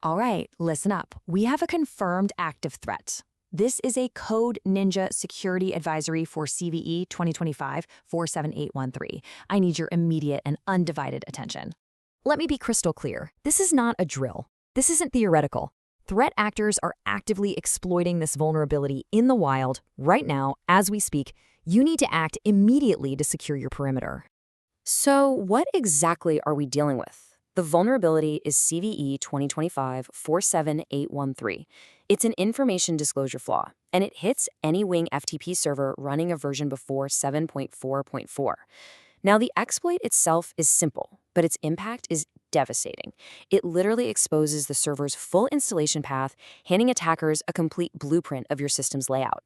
All right, listen up. We have a confirmed active threat. This is a Code Ninja Security Advisory for CVE 2025 47813. I need your immediate and undivided attention. Let me be crystal clear. This is not a drill. This isn't theoretical. Threat actors are actively exploiting this vulnerability in the wild right now as we speak. You need to act immediately to secure your perimeter. So what exactly are we dealing with? The vulnerability is CVE 2025 47813. It's an information disclosure flaw, and it hits any Wing FTP server running a version before 7.4.4. Now, the exploit itself is simple, but its impact is devastating. It literally exposes the server's full installation path, handing attackers a complete blueprint of your system's layout.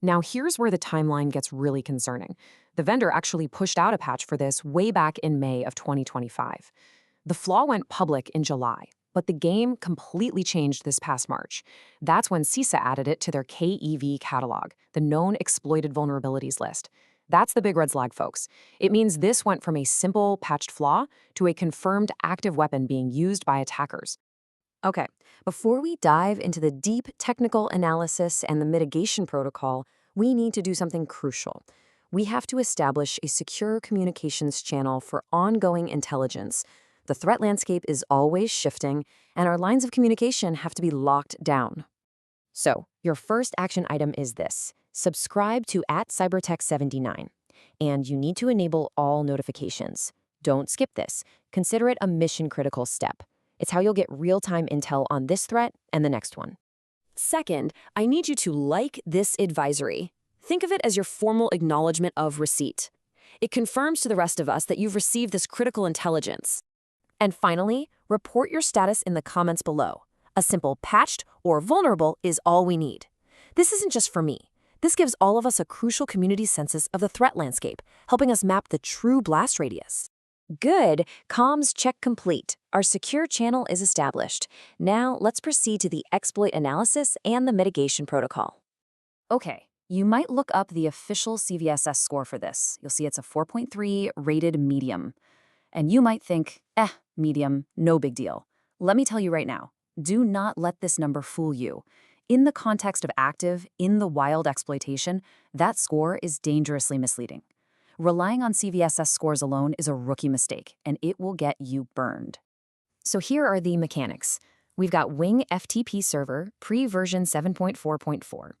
Now, here's where the timeline gets really concerning. The vendor actually pushed out a patch for this way back in May of 2025. The flaw went public in July, but the game completely changed this past March. That's when CISA added it to their KEV catalog, the known exploited vulnerabilities list. That's the big red flag, folks. It means this went from a simple patched flaw to a confirmed active weapon being used by attackers. Okay, before we dive into the deep technical analysis and the mitigation protocol, we need to do something crucial. We have to establish a secure communications channel for ongoing intelligence. The threat landscape is always shifting, and our lines of communication have to be locked down. So, your first action item is this. Subscribe to @cybertech79, and you need to enable all notifications. Don't skip this. Consider it a mission-critical step. It's how you'll get real-time intel on this threat and the next one. Second, I need you to like this advisory. Think of it as your formal acknowledgement of receipt. It confirms to the rest of us that you've received this critical intelligence. And finally, report your status in the comments below. A simple patched or vulnerable is all we need. This isn't just for me. This gives all of us a crucial community census of the threat landscape, helping us map the true blast radius. Good. Comms check complete. Our secure channel is established. Now, let's proceed to the exploit analysis and the mitigation protocol. Okay, you might look up the official CVSS score for this. You'll see it's a 4.3 rated medium. And you might think, medium, no big deal. Let me tell you right now, do not let this number fool you. In the context of active, in the wild exploitation, that score is dangerously misleading. Relying on CVSS scores alone is a rookie mistake, and it will get you burned. So here are the mechanics. We've got Wing FTP Server, pre-version 7.4.4.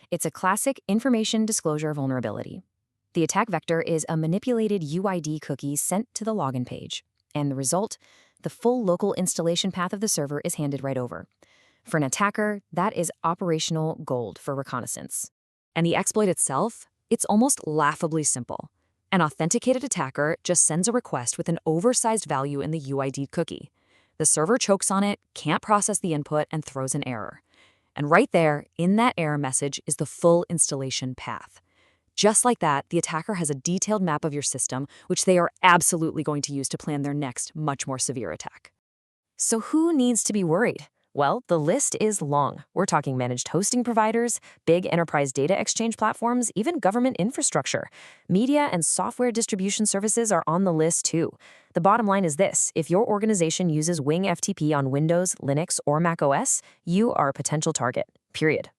It's a classic information disclosure vulnerability. The attack vector is a manipulated UID cookie sent to the login page. And the result? The full local installation path of the server is handed right over. For an attacker, that is operational gold for reconnaissance. And the exploit itself? It's almost laughably simple. An authenticated attacker just sends a request with an oversized value in the UID cookie. The server chokes on it, can't process the input, and throws an error. And right there, in that error message, is the full installation path. Just like that, the attacker has a detailed map of your system, which they are absolutely going to use to plan their next, much more severe attack. So who needs to be worried? Well, the list is long. We're talking managed hosting providers, big enterprise data exchange platforms, even government infrastructure. Media and software distribution services are on the list too. The bottom line is this: if your organization uses Wing FTP on Windows, Linux, or Mac OS, you are a potential target, period.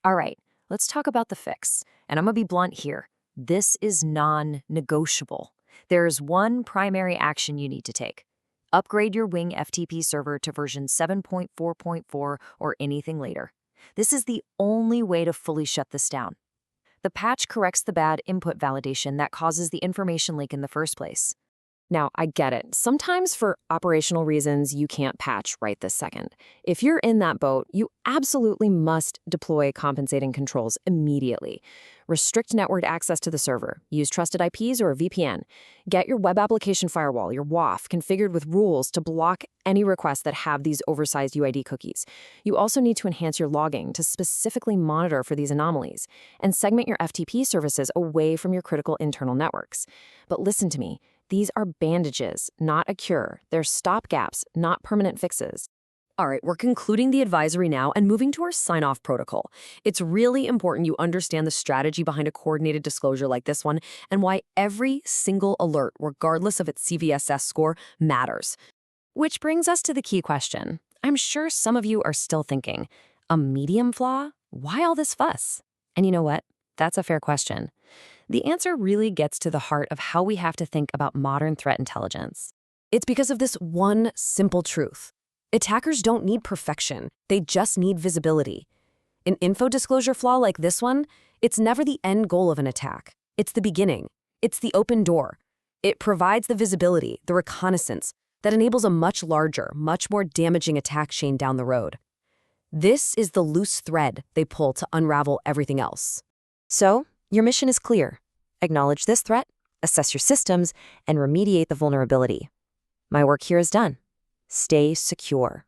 All right. Let's talk about the fix. And I'm going to be blunt here. This is non-negotiable. There's one primary action you need to take. Upgrade your Wing FTP server to version 7.4.4 or anything later. This is the only way to fully shut this down. The patch corrects the bad input validation that causes the information leak in the first place. Now, I get it. Sometimes for operational reasons, you can't patch right this second. If you're in that boat, you absolutely must deploy compensating controls immediately. Restrict network access to the server. Use trusted IPs or a VPN. Get your web application firewall, your WAF, configured with rules to block any requests that have these oversized UID cookies. You also need to enhance your logging to specifically monitor for these anomalies and segment your FTP services away from your critical internal networks. But listen to me. These are bandages, not a cure. They're stopgaps, not permanent fixes. All right, we're concluding the advisory now and moving to our sign-off protocol. It's really important you understand the strategy behind a coordinated disclosure like this one and why every single alert, regardless of its CVSS score, matters. Which brings us to the key question. I'm sure some of you are still thinking, a medium flaw? Why all this fuss? And you know what? That's a fair question. The answer really gets to the heart of how we have to think about modern threat intelligence. It's because of this one simple truth. Attackers don't need perfection. They just need visibility. An info disclosure flaw like this one, it's never the end goal of an attack. It's the beginning. It's the open door. It provides the visibility, the reconnaissance, that enables a much larger, much more damaging attack chain down the road. This is the loose thread they pull to unravel everything else. So, your mission is clear. Acknowledge this threat, assess your systems, and remediate the vulnerability. My work here is done. Stay secure.